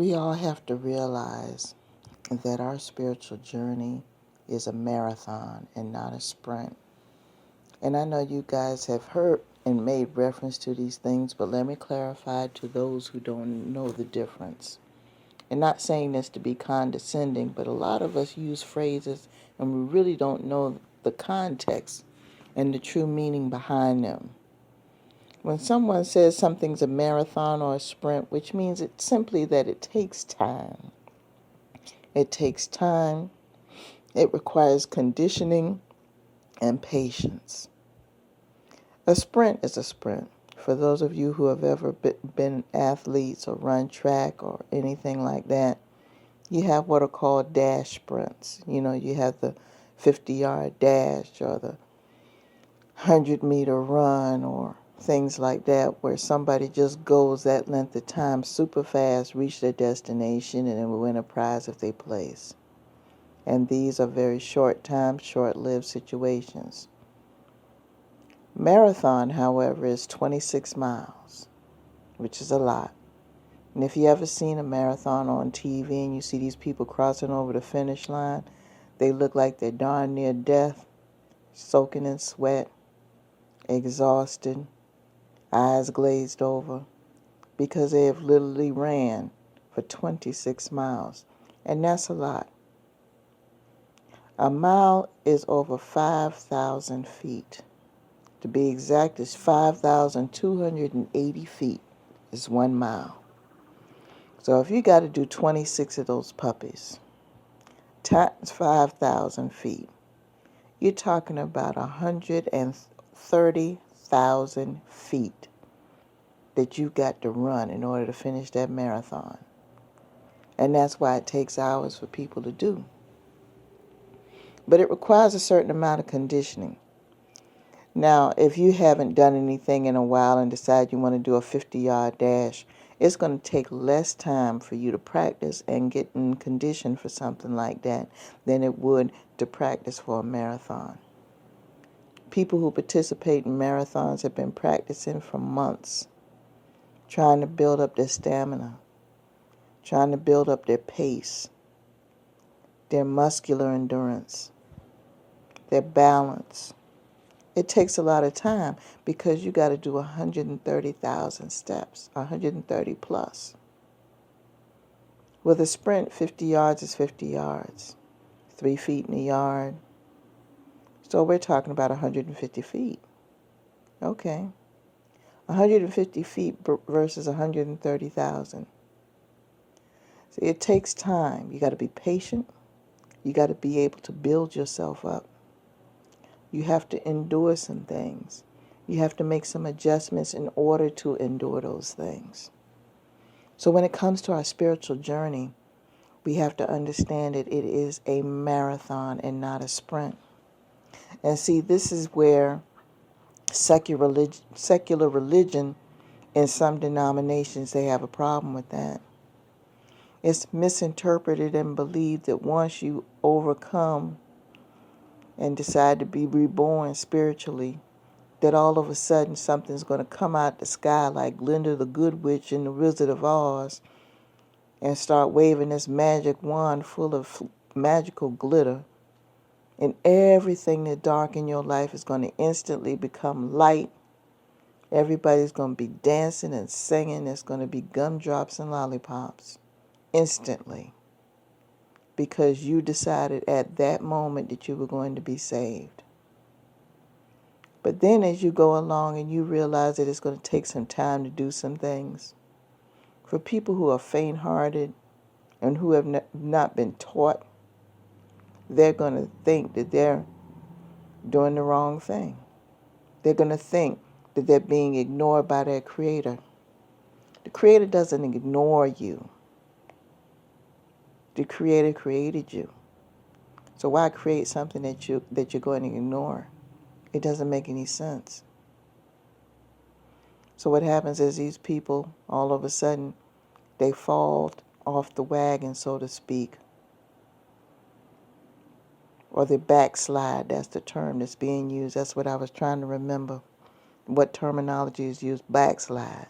We all have to realize that our spiritual journey is a marathon and not a sprint. And I know you guys have heard and made reference to these things, but let me clarify to those who don't know the difference. And not saying this to be condescending, but a lot of us use phrases and we really don't know the context and the true meaning behind them. When someone says something's a marathon or a sprint, which means it's simply that it takes time. It takes time. It requires conditioning and patience. A sprint is a sprint. For those of you who have ever been athletes or run track or anything like that, you have what are called dash sprints. You have the 50-yard dash or the 100-meter run or things like that where somebody just goes that length of time super fast, reach their destination, and then will win a prize if they place. And these are very short-time, short-lived situations. Marathon, however, is 26 miles, which is a lot. And if you ever seen a marathon on TV and you see these people crossing over the finish line, they look like they're darn near death, soaking in sweat, exhausted, eyes glazed over, because they have literally ran for 26 miles. And that's a lot. A mile is over 5,000 feet. To be exact, it's 5,280 feet is 1 mile. So if you got to do 26 of those puppies times 5,000 feet, you're talking about 130,000 feet that you've got to run in order to finish that marathon. And that's why it takes hours for people to do. But it requires a certain amount of conditioning. Now, if you haven't done anything in a while and decide you want to do a 50-yard dash, it's going to take less time for you to practice and get in condition for something like that than it would to practice for a marathon. People who participate in marathons have been practicing for months, trying to build up their stamina, trying to build up their pace, their muscular endurance, their balance. It takes a lot of time because you got to do 130,000 steps, 130 plus. With a sprint, 50 yards is 50 yards, 3 feet in a yard. So we're talking about 150 feet. Okay. 150 feet versus 130,000. See, it takes time. You got to be patient. You got to be able to build yourself up. You have to endure some things. You have to make some adjustments in order to endure those things. So when it comes to our spiritual journey, we have to understand that it is a marathon and not a sprint. And see, this is where secular religion in some denominations, they have a problem with that. It's misinterpreted and believed that once you overcome and decide to be reborn spiritually, that all of a sudden something's going to come out the sky like Glinda the Good Witch in The Wizard of Oz and start waving this magic wand full of magical glitter, and everything that's dark in your life is going to instantly become light. Everybody's going to be dancing and singing. There's going to be gumdrops and lollipops instantly, because you decided at that moment that you were going to be saved. But then as you go along and you realize that it's going to take some time to do some things, for people who are faint-hearted and who have not been taught, they're going to think that they're doing the wrong thing. They're going to think that they're being ignored by their Creator. The Creator doesn't ignore you. The Creator created you. So why create something that you're going to ignore? It doesn't make any sense. So what happens is these people, all of a sudden, they fall off the wagon, so to speak. Or they backslide. That's the term that's being used. That's what I was trying to remember. What terminology is used? Backslide.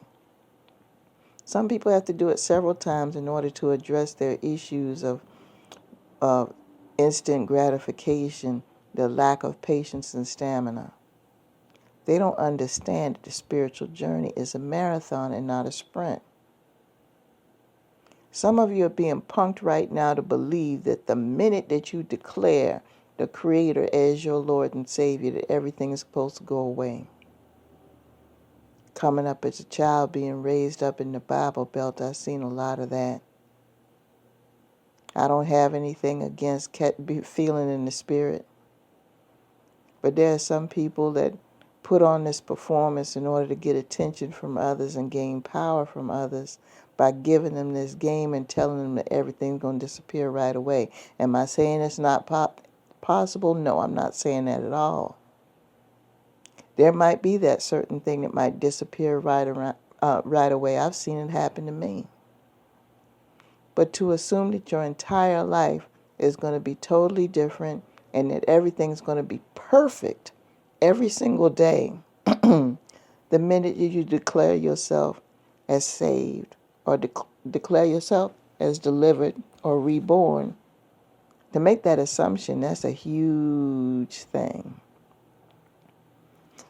Some people have to do it several times in order to address their issues of instant gratification, the lack of patience and stamina. They don't understand that the spiritual journey is a marathon and not a sprint. Some of you are being punked right now to believe that the minute that you declare the Creator as your Lord and Savior, that everything is supposed to go away. Coming up as a child, being raised up in the Bible Belt, I've seen a lot of that. I don't have anything against feeling in the spirit. But there are some people that put on this performance in order to get attention from others and gain power from others by giving them this game and telling them that everything's going to disappear right away. Am I saying it's not possible? No, I'm not saying that at all. There might be that certain thing that might disappear right away. I've seen it happen to me. But to assume that your entire life is going to be totally different and that everything's going to be perfect every single day, the minute you declare yourself as saved or declare yourself as delivered or reborn, to make that assumption, that's a huge thing.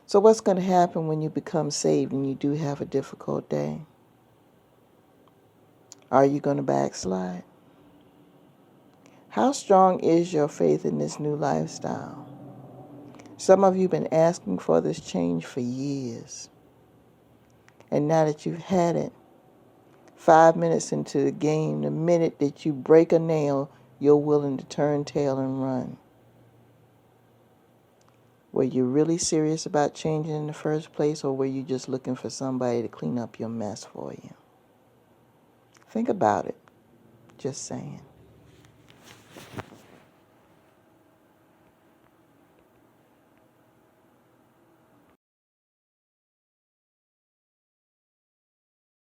So what's going to happen when you become saved and you do have a difficult day? Are you going to backslide? How strong is your faith in this new lifestyle? Some of you have been asking for this change for years. And now that you've had it, 5 minutes into the game, the minute that you break a nail, you're willing to turn tail and run. Were you really serious about changing in the first place, or were you just looking for somebody to clean up your mess for you? Think about it. Just saying.